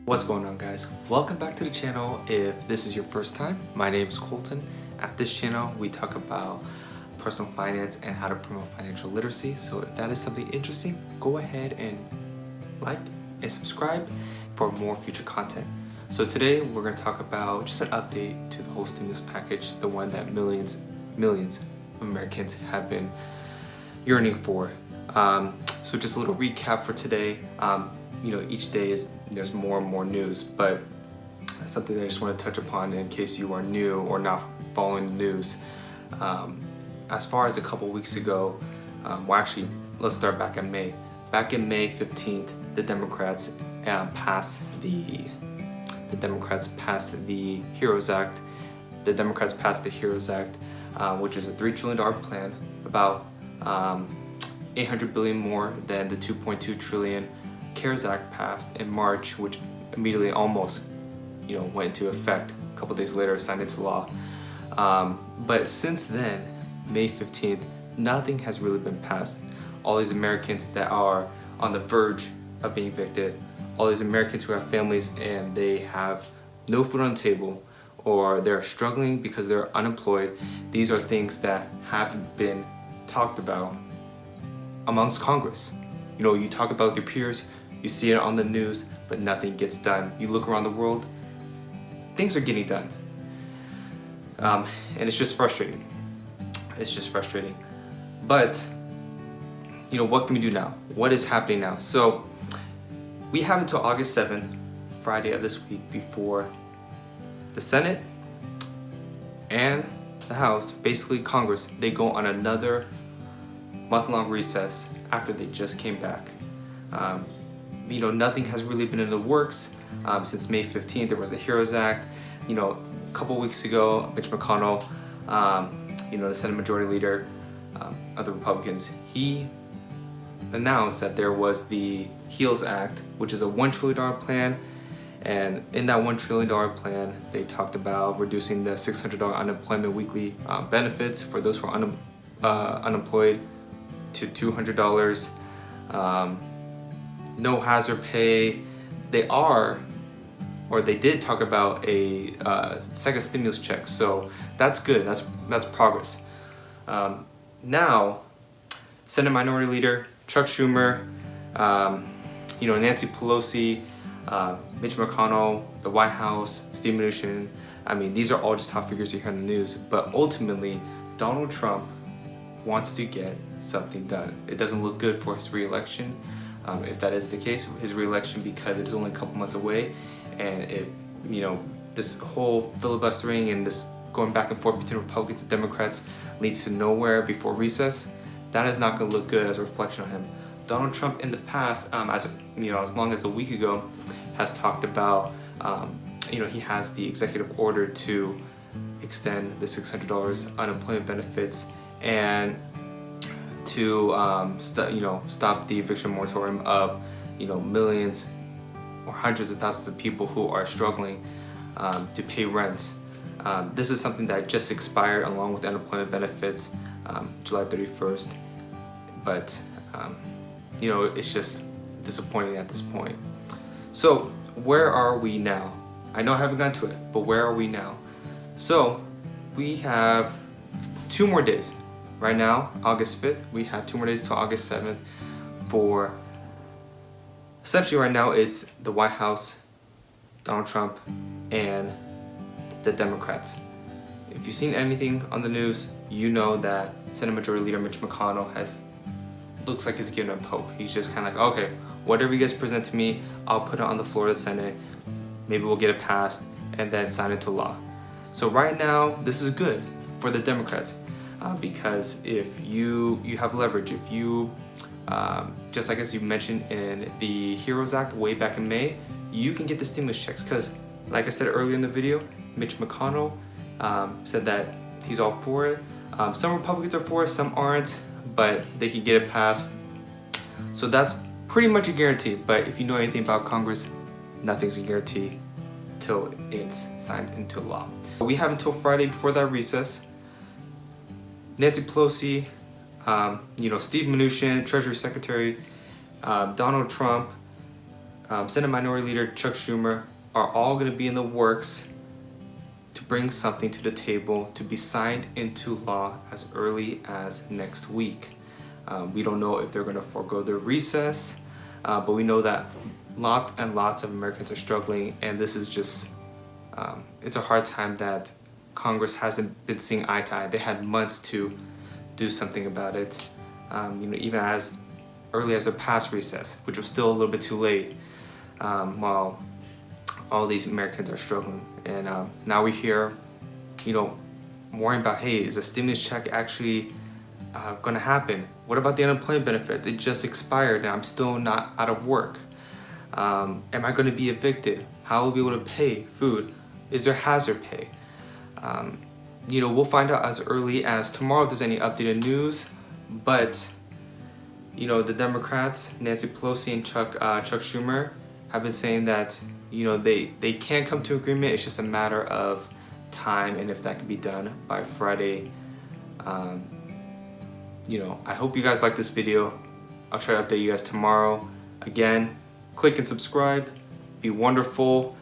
What's going on, guys? Welcome back to the channel. If this is your first time, my name is Colton. At this channel we talk about personal finance and how to promote financial literacy. So if that is something interesting, go ahead and like and subscribe for more future content. So today we're going to talk about just an update to the whole stimulus package, the one that millions of Americans have been yearning for. So just a little recap for today. Each day there's more and more news, but something that I just want to touch upon in case you are new or not following the news. As far as a couple weeks ago, let's start back in May. Back in May 15th, the Democrats passed the HEROES Act. The Democrats passed the HEROES Act, which is a $3 trillion plan, about $800 billion more than the $2.2 trillion CARES Act passed in March, which immediately almost went into effect. A couple days later, signed into law. But since then, May 15th, nothing has really been passed. All these Americans that are on the verge of being evicted, all these Americans who have families and they have no food on the table, or they're struggling because they're unemployed, these are things that have been talked about amongst Congress. You talk about with your peers, you see it on the news, but nothing gets done. You look around the world, things are getting done. And it's just frustrating. It's just frustrating. But, what can we do now? What is happening now? So, we have until August 7th, Friday of this week, before the Senate and the House, basically Congress, they go on another month-long recess after they just came back. Nothing has really been in the works since May 15th. There was a HEROES Act. A couple weeks ago, Mitch McConnell, the Senate Majority Leader of the Republicans, he announced that there was the HEALS Act, which is a $1 trillion plan. And in that $1 trillion plan, they talked about reducing the $600 unemployment weekly benefits for those who are unemployed to $200. No hazard pay. They did talk about a second stimulus check, so that's good. That's progress. Now, Senate Minority Leader Chuck Schumer, Nancy Pelosi, Mitch McConnell, the White House, Steve Mnuchin. These are all just top figures you hear in the news. But ultimately, Donald Trump wants to get something done. It doesn't look good for his re-election. If that is the case, his re-election, because it is only a couple months away, and this whole filibustering and this going back and forth between Republicans and Democrats leads to nowhere before recess. That is not going to look good as a reflection on him. Donald Trump in the past, as long as a week ago, has talked about, he has the executive order to extend the $600 unemployment benefits and to stop the eviction moratorium of millions or hundreds of thousands of people who are struggling to pay rent. This is something that just expired along with unemployment benefits July 31st, but it's just disappointing at this point. So where are we now? I know I haven't gotten to it, but where are we now? So we have 2 more days. Right now, August 5th, we have 2 more days till August 7th for, essentially right now, it's the White House, Donald Trump, and the Democrats. If you've seen anything on the news, you know that Senate Majority Leader Mitch McConnell looks like he's giving up hope. He's just kind of like, okay, whatever you guys present to me, I'll put it on the floor of the Senate. Maybe we'll get it passed and then sign into law. So right now, this is good for the Democrats. Because if you have leverage, if you, just like as you mentioned in the HEROES Act way back in May, you can get the stimulus checks. Because like I said earlier in the video, Mitch McConnell said that he's all for it. Some Republicans are for it, some aren't, but they can get it passed. So that's pretty much a guarantee. But if you know anything about Congress, nothing's a guarantee till it's signed into law. We have until Friday before that recess. Nancy Pelosi, Steve Mnuchin, Treasury Secretary, Donald Trump, Senate Minority Leader Chuck Schumer are all going to be in the works to bring something to the table to be signed into law as early as next week. We don't know if they're going to forego their recess, but we know that lots and lots of Americans are struggling, and this is just, it's a hard time that Congress hasn't been seeing eye to eye. They had months to do something about it, even as early as the past recess, which was still a little bit too late, while all these Americans are struggling. And now we hear, worrying about, hey, is a stimulus check actually gonna happen? What about the unemployment benefit? It just expired and I'm still not out of work. Am I gonna be evicted? How will I be able to pay food? Is there hazard pay? We'll find out as early as tomorrow if there's any updated news, but the Democrats, Nancy Pelosi and Chuck Schumer, have been saying that they can't come to agreement. It's just a matter of time, and if that can be done by Friday. I hope you guys like this video. I'll try to update you guys tomorrow. Again, click and subscribe. Be wonderful,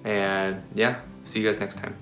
and yeah, see you guys next time.